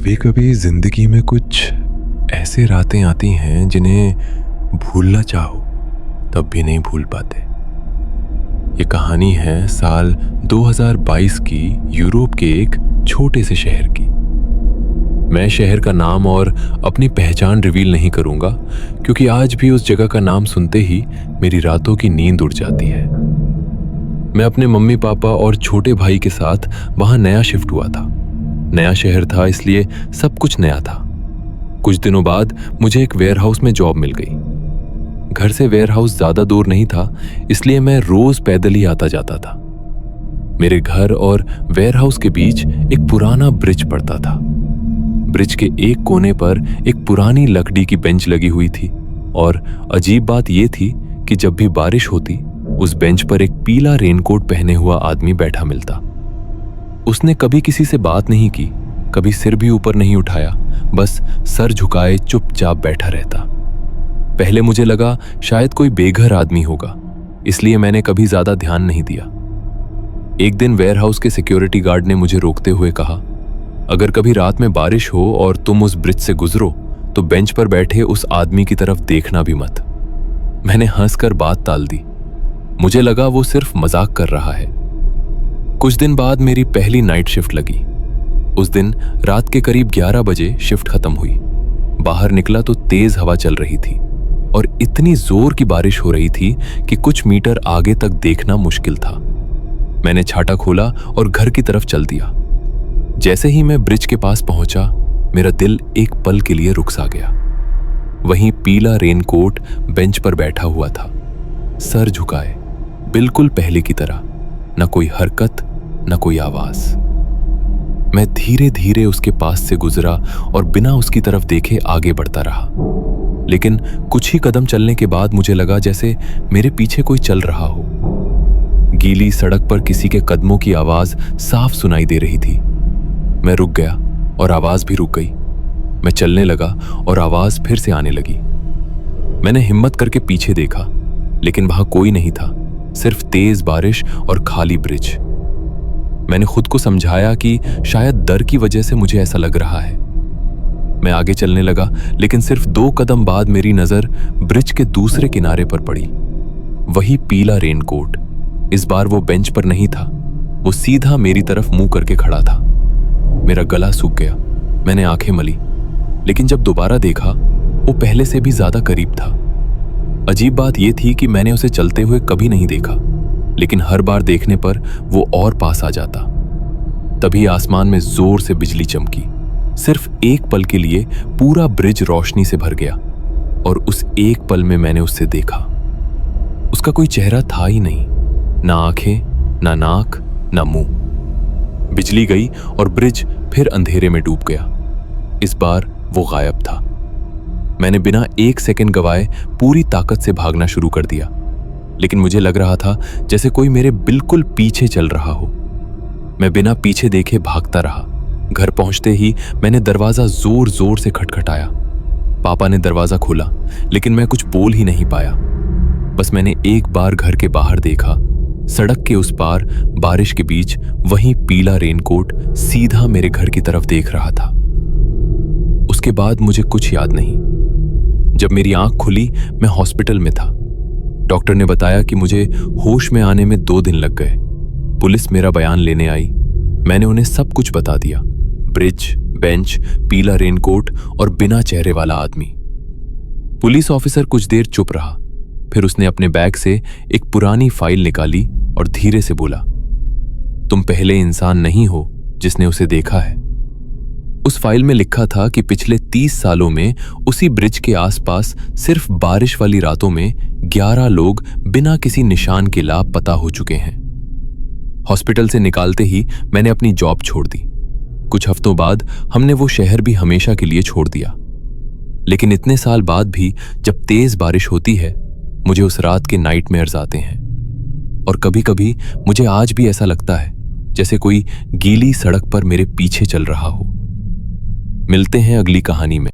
कभी कभी जिंदगी में कुछ ऐसे रातें आती हैं जिन्हें भूलना चाहो तब भी नहीं भूल पाते। ये कहानी है साल 2022 की यूरोप के एक छोटे से शहर की। मैं शहर का नाम और अपनी पहचान रिवील नहीं करूंगा क्योंकि आज भी उस जगह का नाम सुनते ही मेरी रातों की नींद उड़ जाती है। मैं अपने मम्मी पापा और छोटे भाई के साथ वहां नया शिफ्ट हुआ था। नया शहर था इसलिए सब कुछ नया था। कुछ दिनों बाद मुझे एक वेयरहाउस में जॉब मिल गई। घर से वेयरहाउस ज्यादा दूर नहीं था इसलिए मैं रोज पैदल ही आता जाता था। मेरे घर और वेयरहाउस के बीच एक पुराना ब्रिज पड़ता था। ब्रिज के एक कोने पर एक पुरानी लकड़ी की बेंच लगी हुई थी और अजीब बात यह थी कि जब भी बारिश होती उस बेंच पर एक पीला रेनकोट पहने हुआ आदमी बैठा मिलता। उसने कभी किसी से बात नहीं की, कभी सिर भी ऊपर नहीं उठाया, बस सर झुकाए चुपचाप बैठा रहता। पहले मुझे लगा शायद कोई बेघर आदमी होगा, इसलिए मैंने कभी ज्यादा ध्यान नहीं दिया। एक दिन वेयरहाउस के सिक्योरिटी गार्ड ने मुझे रोकते हुए कहा, अगर कभी रात में बारिश हो और तुम उस ब्रिज से गुजरो तो बेंच पर बैठे उस आदमी की तरफ देखना भी मत। मैंने हंसकर बात टाल दी। मुझे लगा वो सिर्फ मजाक कर रहा है। कुछ दिन बाद मेरी पहली नाइट शिफ्ट लगी। उस दिन रात के करीब 11 बजे शिफ्ट खत्म हुई। बाहर निकला तो तेज हवा चल रही थी और इतनी जोर की बारिश हो रही थी कि कुछ मीटर आगे तक देखना मुश्किल था। मैंने छाता खोला और घर की तरफ चल दिया। जैसे ही मैं ब्रिज के पास पहुंचा, मेरा दिल एक पल के लिए रुक सा गया। वहीं पीला रेनकोट बेंच पर बैठा हुआ था, सर झुकाए, बिल्कुल पहले की तरह, न कोई हरकत न कोई आवाज। मैं धीरे धीरे उसके पास से गुजरा और बिना उसकी तरफ देखे आगे बढ़ता रहा। लेकिन कुछ ही कदम चलने के बाद मुझे लगा जैसे मेरे पीछे कोई चल रहा हो। गीली सड़क पर किसी के कदमों की आवाज साफ सुनाई दे रही थी। मैं रुक गया और आवाज भी रुक गई। मैं चलने लगा और आवाज फिर से आने लगी। मैंने हिम्मत करके पीछे देखा, लेकिन वहां कोई नहीं था, सिर्फ तेज बारिश और खाली ब्रिज। मैंने खुद को समझाया कि शायद डर की वजह से मुझे ऐसा लग रहा है। मैं आगे चलने लगा, लेकिन सिर्फ 2 कदम बाद मेरी नजर ब्रिज के दूसरे किनारे पर पड़ी। वही पीला रेनकोट। इस बार वो बेंच पर नहीं था, वो सीधा मेरी तरफ मुंह करके खड़ा था। मेरा गला सूख गया। मैंने आंखें मली, लेकिन जब दोबारा देखा वो पहले से भी ज्यादा करीब था। अजीब बात यह थी कि मैंने उसे चलते हुए कभी नहीं देखा, लेकिन हर बार देखने पर वो और पास आ जाता। तभी आसमान में जोर से बिजली चमकी। सिर्फ एक पल के लिए पूरा ब्रिज रोशनी से भर गया और उस एक पल में मैंने उससे देखा। उसका कोई चेहरा था ही नहीं, ना आंखें, ना नाक, ना मुंह। बिजली गई और ब्रिज फिर अंधेरे में डूब गया। इस बार वो गायब था। मैंने बिना 1 सेकंड गवाए पूरी ताकत से भागना शुरू कर दिया, लेकिन मुझे लग रहा था जैसे कोई मेरे बिल्कुल पीछे चल रहा हो। मैं बिना पीछे देखे भागता रहा। घर पहुंचते ही मैंने दरवाजा जोर जोर से खटखटाया। पापा ने दरवाजा खोला, लेकिन मैं कुछ बोल ही नहीं पाया। बस मैंने एक बार घर के बाहर देखा। सड़क के उस पार बारिश के बीच वही पीला रेनकोट सीधा मेरे घर की तरफ देख रहा था। उसके बाद मुझे कुछ याद नहीं। जब मेरी आंख खुली मैं हॉस्पिटल में था। डॉक्टर ने बताया कि मुझे होश में आने में 2 दिन लग गए। पुलिस मेरा बयान लेने आई। मैंने उन्हें सब कुछ बता दिया, ब्रिज, बेंच, पीला रेनकोट और बिना चेहरे वाला आदमी। पुलिस ऑफिसर कुछ देर चुप रहा, फिर उसने अपने बैग से एक पुरानी फाइल निकाली और धीरे से बोला, तुम पहले इंसान नहीं हो जिसने उसे देखा है। उस फाइल में लिखा था कि पिछले 30 सालों में उसी ब्रिज के आसपास सिर्फ बारिश वाली रातों में 11 लोग बिना किसी निशान के लापता हो चुके हैं। हॉस्पिटल से निकालते ही मैंने अपनी जॉब छोड़ दी। कुछ हफ्तों बाद हमने वो शहर भी हमेशा के लिए छोड़ दिया। लेकिन इतने साल बाद भी जब तेज बारिश होती है, मुझे उस रात के नाइटमेयर्स आते हैं। और कभी कभी मुझे आज भी ऐसा लगता है जैसे कोई गीली सड़क पर मेरे पीछे चल रहा हो। मिलते हैं अगली कहानी में।